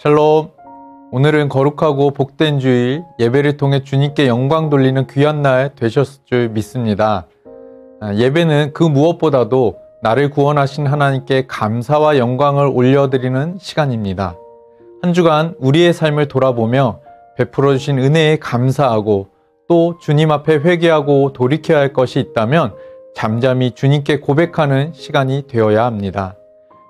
샬롬. 오늘은 거룩하고 복된 주일, 예배를 통해 주님께 영광 돌리는 귀한 날 되셨을 줄 믿습니다. 예배는 그 무엇보다도 나를 구원하신 하나님께 감사와 영광을 올려드리는 시간입니다. 한 주간 우리의 삶을 돌아보며 베풀어 주신 은혜에 감사하고 또 주님 앞에 회개하고 돌이켜야 할 것이 있다면 잠잠히 주님께 고백하는 시간이 되어야 합니다.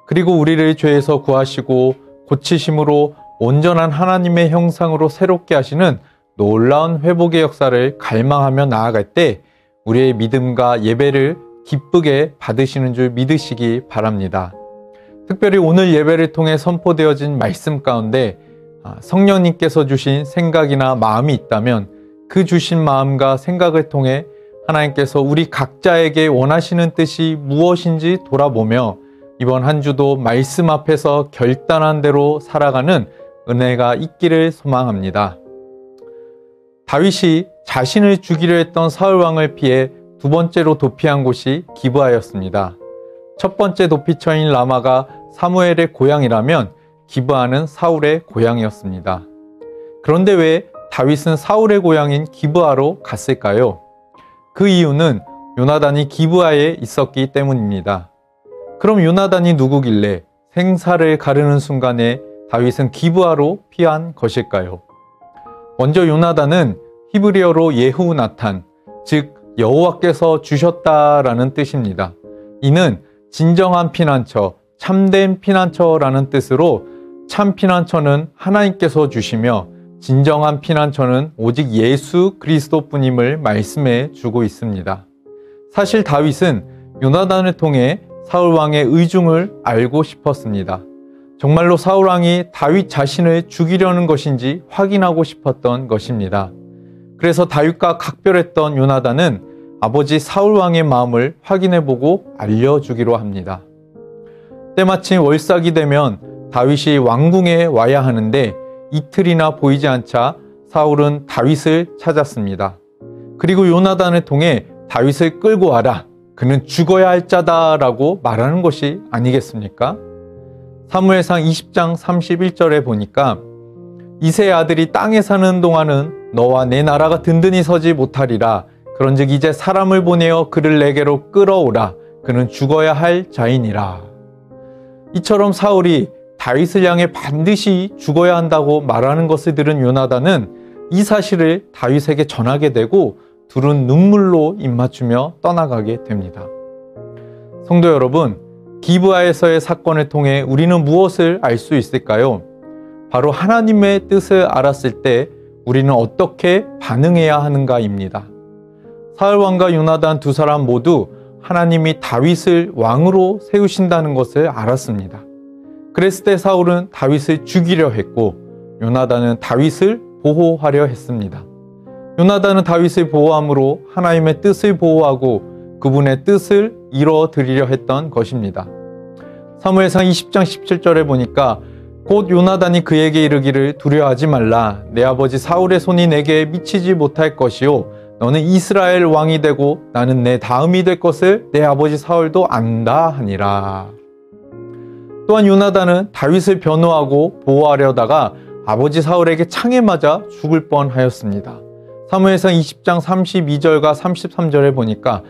그리고 우리를 죄에서 구하시고 고치심으로 온전한 하나님의 형상으로 새롭게 하시는 놀라운 회복의 역사를 갈망하며 나아갈 때 우리의 믿음과 예배를 기쁘게 받으시는 줄 믿으시기 바랍니다. 특별히 오늘 예배를 통해 선포되어진 말씀 가운데 성령님께서 주신 생각이나 마음이 있다면 그 주신 마음과 생각을 통해 하나님께서 우리 각자에게 원하시는 뜻이 무엇인지 돌아보며 이번 한 주도 말씀 앞에서 결단한 대로 살아가는 은혜가 있기를 소망합니다. 다윗이 자신을 죽이려 했던 사울왕을 피해 두 번째로 도피한 곳이 기브아였습니다. 첫 번째 도피처인 라마가 사무엘의 고향이라면 기브아는 사울의 고향이었습니다. 그런데 왜 다윗은 사울의 고향인 기브아로 갔을까요? 그 이유는 요나단이 기브아에 있었기 때문입니다. 그럼 요나단이 누구길래 생사를 가르는 순간에 다윗은 기브아로 피한 것일까요? 먼저 요나단은 히브리어로 예후나탄, 즉 여호와께서 주셨다라는 뜻입니다. 이는 진정한 피난처, 참된 피난처라는 뜻으로 참 피난처는 하나님께서 주시며 진정한 피난처는 오직 예수 그리스도뿐임을 말씀해 주고 있습니다. 사실 다윗은 요나단을 통해 사울왕의 의중을 알고 싶었습니다. 정말로 사울왕이 다윗 자신을 죽이려는 것인지 확인하고 싶었던 것입니다. 그래서 다윗과 각별했던 요나단은 아버지 사울왕의 마음을 확인해보고 알려주기로 합니다. 때마침 월삭이 되면 다윗이 왕궁에 와야 하는데 이틀이나 보이지 않자 사울은 다윗을 찾았습니다. 그리고 요나단을 통해 다윗을 끌고 와라. 그는 죽어야 할 자다라고 말하는 것이 아니겠습니까? 사무엘상 20장 31절에 보니까 이새의 아들이 땅에 사는 동안은 너와 내 나라가 든든히 서지 못하리라. 그런즉 이제 사람을 보내어 그를 내게로 끌어오라. 그는 죽어야 할 자이니라. 이처럼 사울이 다윗을 향해 반드시 죽어야 한다고 말하는 것을 들은 요나단은 이 사실을 다윗에게 전하게 되고 둘은 눈물로 입맞추며 떠나가게 됩니다. 성도 여러분, 기브아에서의 사건을 통해 우리는 무엇을 알 수 있을까요? 바로 하나님의 뜻을 알았을 때 우리는 어떻게 반응해야 하는가입니다. 사울왕과 요나단 두 사람 모두 하나님이 다윗을 왕으로 세우신다는 것을 알았습니다. 그랬을 때 사울은 다윗을 죽이려 했고 요나단은 다윗을 보호하려 했습니다. 요나단은 다윗을 보호함으로 하나님의 뜻을 보호하고 그분의 뜻을 이뤄드리려 했던 것입니다. 사무엘상 20장 17절에 보니까 곧 요나단이 그에게 이르기를 두려워하지 말라. 내 아버지 사울의 손이 내게 미치지 못할 것이요 너는 이스라엘 왕이 되고 나는 내 다음이 될 것을 내 아버지 사울도 안다 하니라. 또한 요나단은 다윗을 변호하고 보호하려다가 아버지 사울에게 창에 맞아 죽을 뻔하였습니다. 사무엘상 20장 32절과 33절에 보니까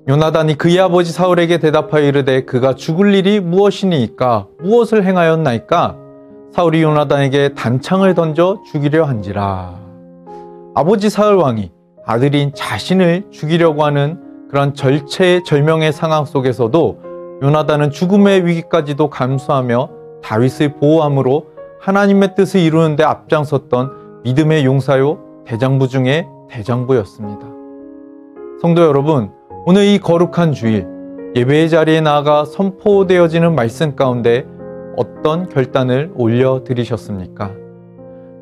요나단이 그의 아버지 사울에게 대답하여 이르되 그가 죽을 일이 무엇이니까 무엇을 행하였나이까? 사울이 요나단에게 단창을 던져 죽이려 한지라. 아버지 사울 왕이 아들인 자신을 죽이려고 하는 그런 절체절명의 상황 속에서도 요나단은 죽음의 위기까지도 감수하며 다윗을 보호함으로 하나님의 뜻을 이루는 데 앞장섰던 믿음의 용사요 대장부 중에 대장부였습니다. 성도 여러분, 오늘 이 거룩한 주일 예배의 자리에 나아가 선포되어지는 말씀 가운데 어떤 결단을 올려드리셨습니까?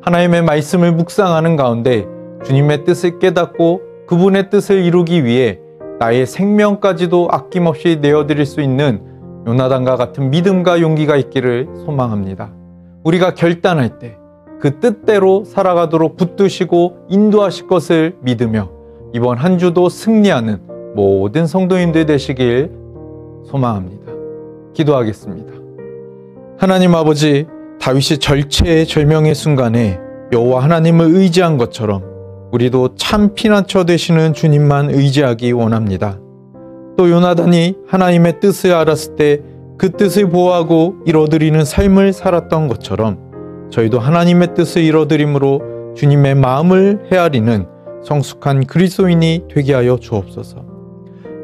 하나님의 말씀을 묵상하는 가운데 주님의 뜻을 깨닫고 그분의 뜻을 이루기 위해 나의 생명까지도 아낌없이 내어드릴 수 있는 요나단과 같은 믿음과 용기가 있기를 소망합니다. 우리가 결단할 때 그 뜻대로 살아가도록 붙드시고 인도하실 것을 믿으며 이번 한 주도 승리하는 모든 성도님들 되시길 소망합니다. 기도하겠습니다. 하나님 아버지, 다윗이 절체절명의 순간에 여호와 하나님을 의지한 것처럼 우리도 참 피난처 되시는 주님만 의지하기 원합니다. 또 요나단이 하나님의 뜻을 알았을 때 그 뜻을 보호하고 이뤄드리는 삶을 살았던 것처럼 저희도 하나님의 뜻을 이뤄드림으로 주님의 마음을 헤아리는 성숙한 그리스도인이 되게 하여 주옵소서.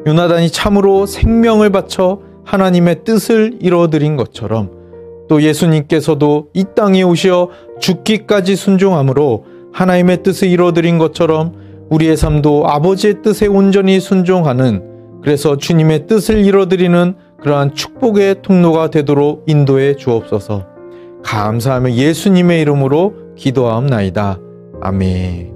요나단이 참으로 생명을 바쳐 하나님의 뜻을 이뤄드린 것처럼 또 예수님께서도 이 땅에 오시어 죽기까지 순종함으로 하나님의 뜻을 이뤄드린 것처럼 우리의 삶도 아버지의 뜻에 온전히 순종하는, 그래서 주님의 뜻을 이뤄드리는 그러한 축복의 통로가 되도록 인도해 주옵소서. 감사하며 예수님의 이름으로 기도하옵나이다. 아멘.